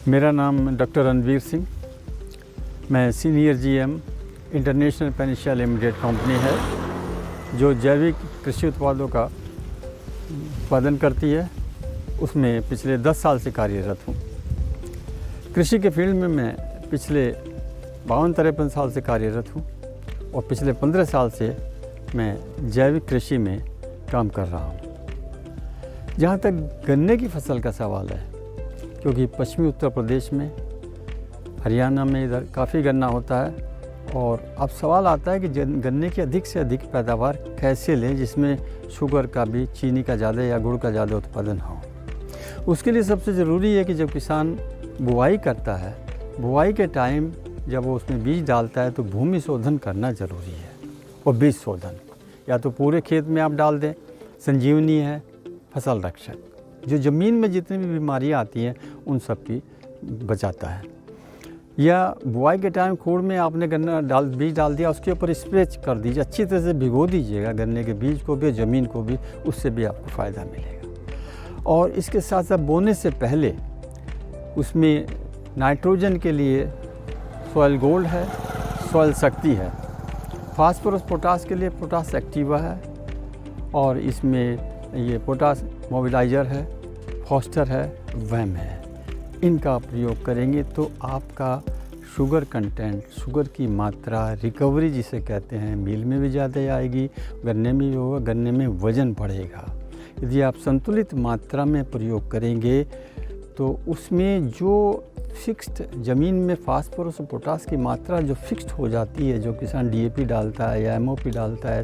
मेरा नाम डॉक्टर रणवीर सिंह, मैं senior GM international panacea limited company है जो जैविक कृषि उत्पादों का उत्पादन करती है। उसमें पिछले 10 साल से कार्यरत हूँ। कृषि के फील्ड में मैं पिछले 52-53 साल से कार्यरत हूँ और पिछले 15 साल से मैं जैविक कृषि में काम कर रहा हूँ। जहाँ तक गन्ने की फसल का सवाल है, क्योंकि पश्चिमी उत्तर प्रदेश में, हरियाणा में इधर काफ़ी गन्ना होता है और अब सवाल आता है कि गन्ने की अधिक से अधिक पैदावार कैसे लें जिसमें शुगर का भी, चीनी का ज़्यादा या गुड़ का ज़्यादा उत्पादन हो। उसके लिए सबसे ज़रूरी है कि जब किसान बुआई करता है, बुआई के टाइम जब वो उसमें बीज डालता है तो भूमि शोधन करना ज़रूरी है। और बीज शोधन या तो पूरे खेत में आप डाल दें, संजीवनी है, फसल रक्षक, जो ज़मीन में जितनी भी बीमारियां आती हैं उन सब की बचाता है। या बुआई के टाइम खोड़ में आपने गन्ना बीज डाल दिया, उसके ऊपर स्प्रे कर दीजिए, अच्छी तरह से भिगो दीजिएगा गन्ने के बीज को भी, ज़मीन को भी, उससे भी आपको फ़ायदा मिलेगा। और इसके साथ साथ बोने से पहले उसमें नाइट्रोजन के लिए सॉइल गोल्ड है, सॉइल शक्ति है, फास्फोरस पोटास के लिए पोटास एक्टिवा है और इसमें ये पोटास मोबिलाइज़र है, फॉस्टर है, वैम है। इनका प्रयोग करेंगे तो आपका शुगर कंटेंट, शुगर की मात्रा, रिकवरी जिसे कहते हैं, मील में भी ज़्यादा आएगी, गन्ने में भी होगा, गन्ने में वज़न बढ़ेगा। यदि आप संतुलित मात्रा में प्रयोग करेंगे तो उसमें जो फिक्स्ड ज़मीन में फास्फोरस और पोटास की मात्रा जो फिक्स्ड हो जाती है, जो किसान डीएपी डालता है या एमओपी डालता है,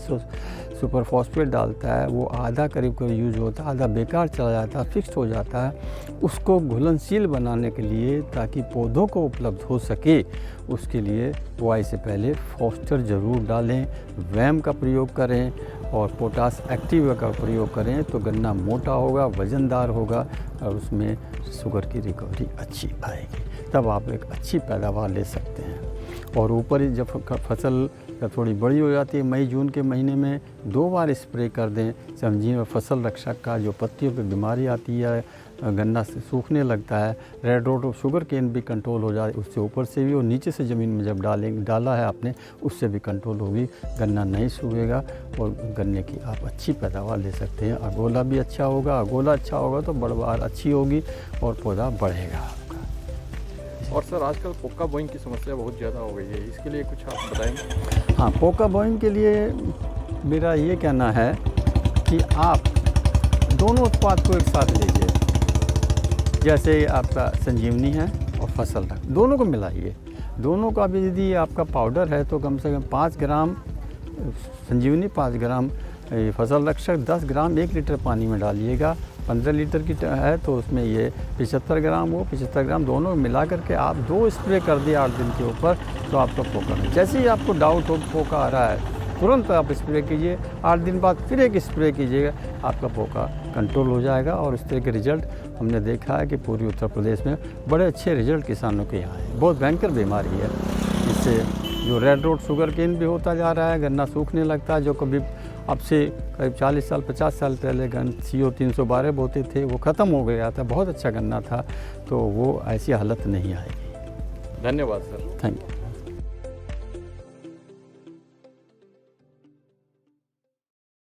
सुपर फॉस्फेट डालता है, वो आधा करीब यूज़ होता है, आधा बेकार चला जाता है, फिक्स्ड हो जाता है। उसको घुलनशील बनाने के लिए, ताकि पौधों को उपलब्ध हो सके, उसके लिए बुआई से पहले फॉस्टर ज़रूर डालें, वैम का प्रयोग करें और पोटास एक्टिवा का प्रयोग करें तो गन्ना मोटा होगा, वज़नदार होगा और उसमें शुगर की रिकवरी अच्छी आएगी। तब आप एक अच्छी पैदावार ले सकते हैं। और ऊपर जब फसल जब थोड़ी बड़ी हो जाती है, मई जून के महीने में 2 बार स्प्रे कर दें। समझिए फसल रक्षक का, जो पत्तियों पे बीमारी आती है, गन्ना से सूखने लगता है, रेड रोट और शुगर केन भी कंट्रोल हो जाए, उससे ऊपर से भी और नीचे से ज़मीन में जब डाला है आपने, उससे भी कंट्रोल होगी, गन्ना नहीं सूखेगा और गन्ने की आप अच्छी पैदावार ले सकते हैं। अगोला भी अच्छा होगा, अगोला अच्छा होगा तो बढ़वार अच्छी होगी और पौधा बढ़ेगा आपका। और सर, आजकल पोका बोइंग की समस्या बहुत ज़्यादा हो गई है, इसके लिए कुछ आप बताएंगे? हाँ, पोका बोइंग के लिए मेरा ये कहना है कि आप दोनों उत्पाद को एक साथ लीजिए। जैसे आपका संजीवनी है और फसल रक्षक, दोनों को मिलाइए। दोनों का भी यदि आपका पाउडर है तो कम से कम 5 ग्राम संजीवनी, 5 ग्राम फसल रक्षक, 10 ग्राम 1 लीटर पानी में डालिएगा। 15 लीटर की है तो उसमें ये 75 ग्राम हो, 75 ग्राम दोनों मिला करके आप 2 स्प्रे कर दिए 8 दिन के ऊपर, तो आपका पोका है। जैसे ही आपको डाउट हो पोका आ रहा है, तुरंत आप स्प्रे कीजिए, 8 दिन बाद फिर एक स्प्रे कीजिएगा, आपका पोका कंट्रोल हो जाएगा। और इस तरह के रिजल्ट हमने देखा है कि पूरी उत्तर प्रदेश में बड़े अच्छे रिजल्ट किसानों के यहाँ हैं। बहुत भयंकर बीमारी है, इससे जो रेड रोट शुगर केन भी होता जा रहा है, गन्ना सूखने लगता है, जो कभी अब से करीब 40 साल 50 साल पहले CO 312 बोते थे, वो ख़त्म हो गया था, बहुत अच्छा गन्ना था, तो वो ऐसी हालत नहीं आएगी। धन्यवाद सर। Thank you.